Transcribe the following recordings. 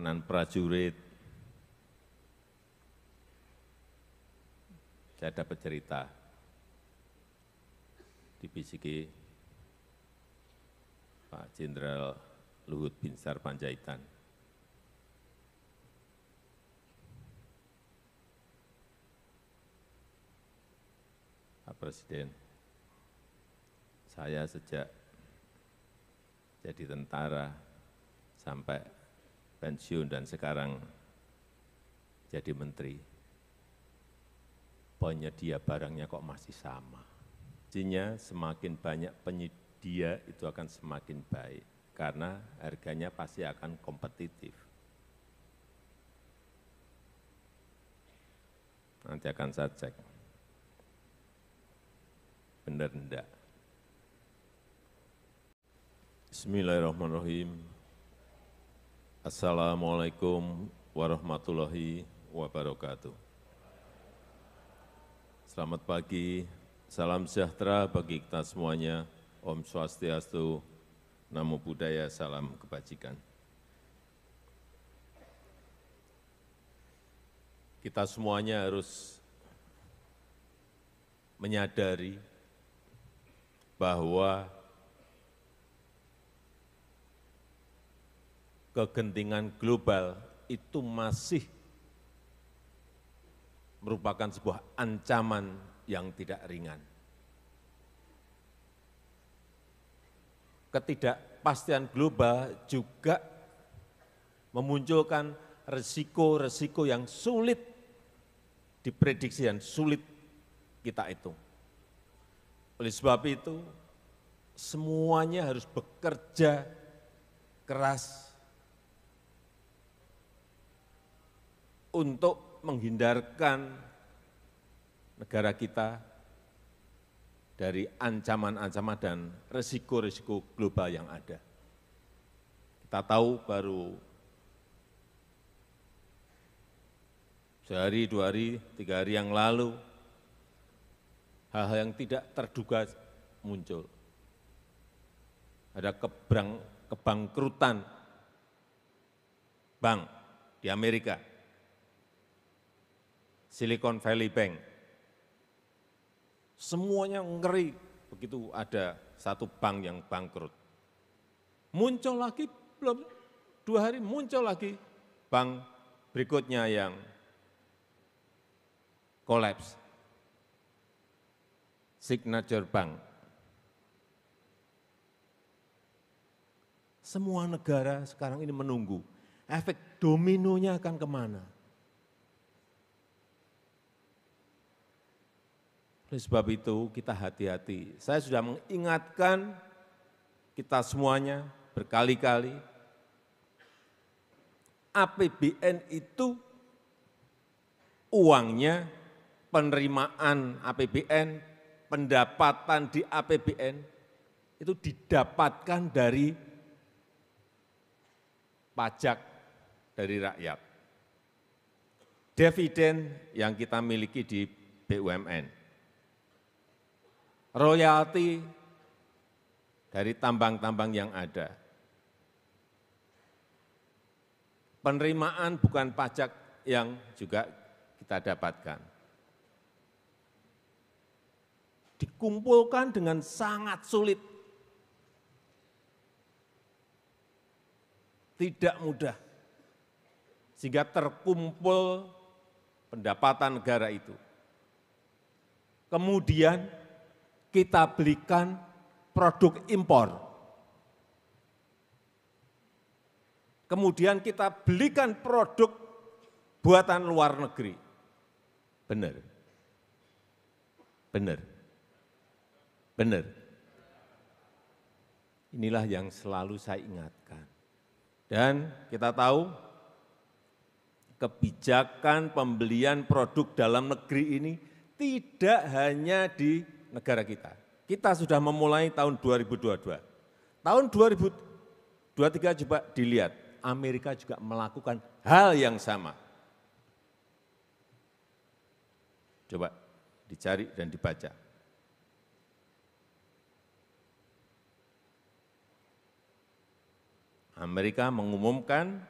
makanan prajurit. Saya dapat cerita, dibisiki Pak Jenderal Luhut Binsar Panjaitan. Pak Presiden, saya sejak jadi tentara sampai pensiun dan sekarang jadi menteri, penyedia barangnya kok masih sama. Artinya semakin banyak penyedia itu akan semakin baik, karena harganya pasti akan kompetitif. Nanti akan saya cek, benar enggak. Bismillahirrahmanirrahim. Assalamualaikum warahmatullahi wabarakatuh. Selamat pagi, salam sejahtera bagi kita semuanya. Om Swastiastu, Namo Buddhaya, salam kebajikan. Kita semuanya harus menyadari bahwa kegentingan global itu masih merupakan sebuah ancaman yang tidak ringan. Ketidakpastian global juga memunculkan resiko-resiko yang sulit diprediksi dan sulit kita hitung. Oleh sebab itu, semuanya harus bekerja keras untuk menghindarkan negara kita dari ancaman-ancaman dan risiko-risiko global yang ada. Kita tahu baru sehari, 2 hari, 3 hari yang lalu, hal-hal yang tidak terduga muncul. Ada kebangkrutan bank di Amerika, Silicon Valley Bank. Semuanya ngeri begitu ada satu bank yang bangkrut. Muncul lagi, belum 2 hari muncul lagi bank berikutnya yang kolaps. Signature Bank. Semua negara sekarang ini menunggu efek dominonya akan kemana. Oleh sebab itu kita hati-hati. Saya sudah mengingatkan kita semuanya berkali-kali, APBN itu uangnya, penerimaan APBN, pendapatan di APBN itu didapatkan dari pajak dari rakyat. Dividen yang kita miliki di BUMN. Royalti dari tambang-tambang yang ada. Penerimaan bukan pajak yang juga kita dapatkan. Dikumpulkan dengan sangat sulit. Tidak mudah. Sehingga terkumpul pendapatan negara itu. Kemudian kita belikan produk impor. Kemudian kita belikan produk buatan luar negeri. Benar. Benar. Benar. Inilah yang selalu saya ingatkan. Dan kita tahu kebijakan pembelian produk dalam negeri ini tidak hanya di negara kita. Kita sudah memulai tahun 2022. Tahun 2023 coba dilihat, Amerika juga melakukan hal yang sama. Coba dicari dan dibaca. Amerika mengumumkan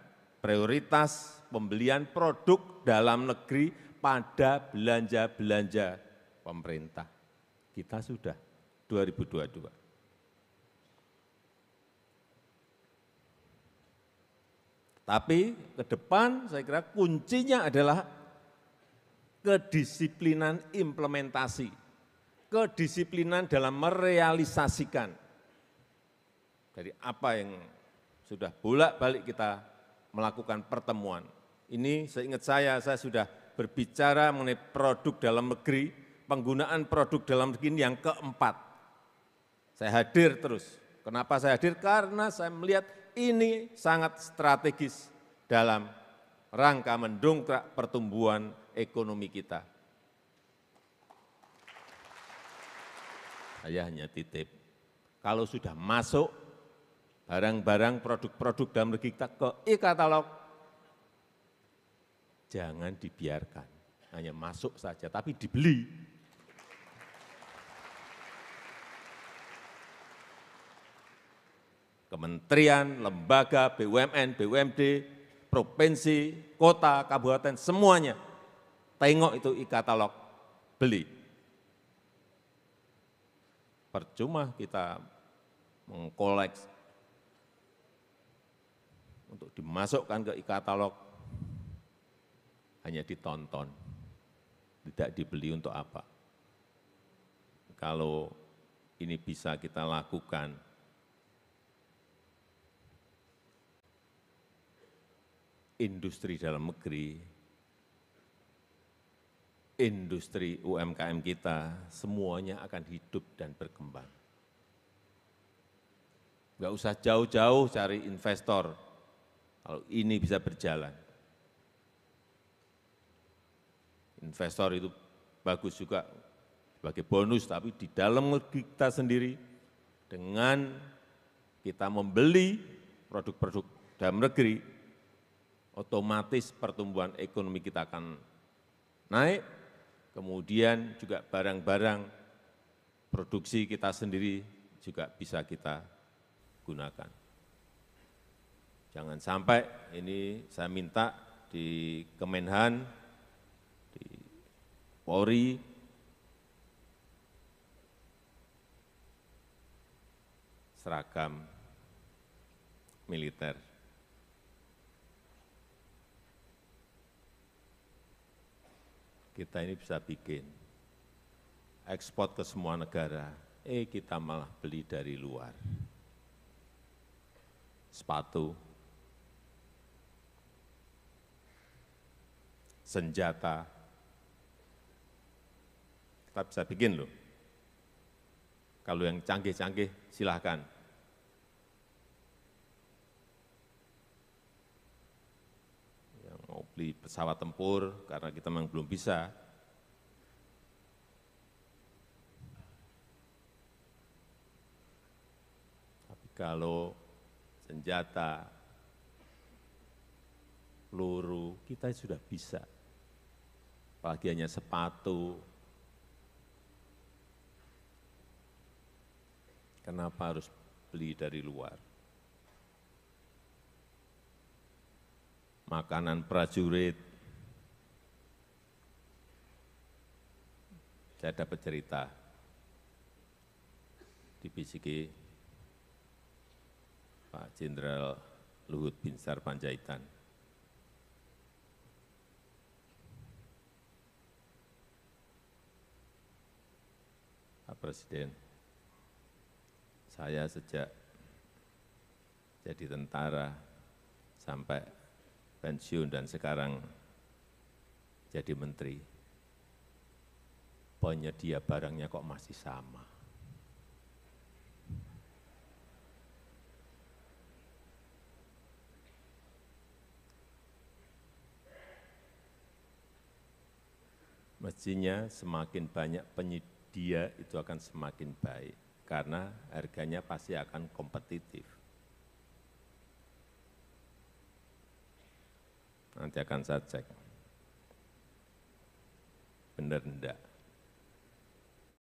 prioritas pembelian produk dalam negeri pada belanja-belanja pemerintah. Kita sudah 2022. Tapi ke depan saya kira kuncinya adalah kedisiplinan implementasi, kedisiplinan dalam merealisasikan dari apa yang sudah bolak-balik kita melakukan pertemuan. Ini seingat saya sudah berbicara mengenai produk dalam negeri, penggunaan produk dalam negeri ini yang keempat. Saya hadir terus. Kenapa saya hadir? Karena saya melihat ini sangat strategis dalam rangka mendongkrak pertumbuhan ekonomi kita. Saya hanya titip, kalau sudah masuk barang-barang produk-produk dalam negeri kita ke e-katalog, jangan dibiarkan, hanya masuk saja, tapi dibeli. Kementerian, lembaga, BUMN, BUMD, provinsi, kota, kabupaten, semuanya tengok itu e-katalog, beli. Percuma kita mengkoleks untuk dimasukkan ke e-katalog, hanya ditonton, tidak dibeli untuk apa. Kalau ini bisa kita lakukan, industri dalam negeri, industri UMKM kita, semuanya akan hidup dan berkembang. Enggak usah jauh-jauh cari investor, kalau ini bisa berjalan. Investor itu bagus juga sebagai bonus, tapi di dalam negeri kita sendiri, dengan kita membeli produk-produk dalam negeri, otomatis pertumbuhan ekonomi kita akan naik, kemudian juga barang-barang produksi kita sendiri juga bisa kita gunakan. Jangan sampai ini saya minta di Kemenhan, di Polri, seragam militer. Kita ini bisa bikin, ekspor ke semua negara, kita malah beli dari luar. Sepatu, senjata, kita bisa bikin loh. Kalau yang canggih-canggih silahkan. Mau beli pesawat tempur, karena kita memang belum bisa. Tapi kalau senjata, peluru, kita sudah bisa. Apalagi hanya sepatu. Kenapa harus beli dari luar? Makanan prajurit, saya dapat cerita, dibisiki Pak Jenderal Luhut Binsar Panjaitan. Pak Presiden, saya sejak jadi tentara sampai pensiun dan sekarang jadi menteri, penyedia barangnya kok masih sama. Mestinya semakin banyak penyedia itu akan semakin baik, karena harganya pasti akan kompetitif. Nanti akan saya cek, benar enggak.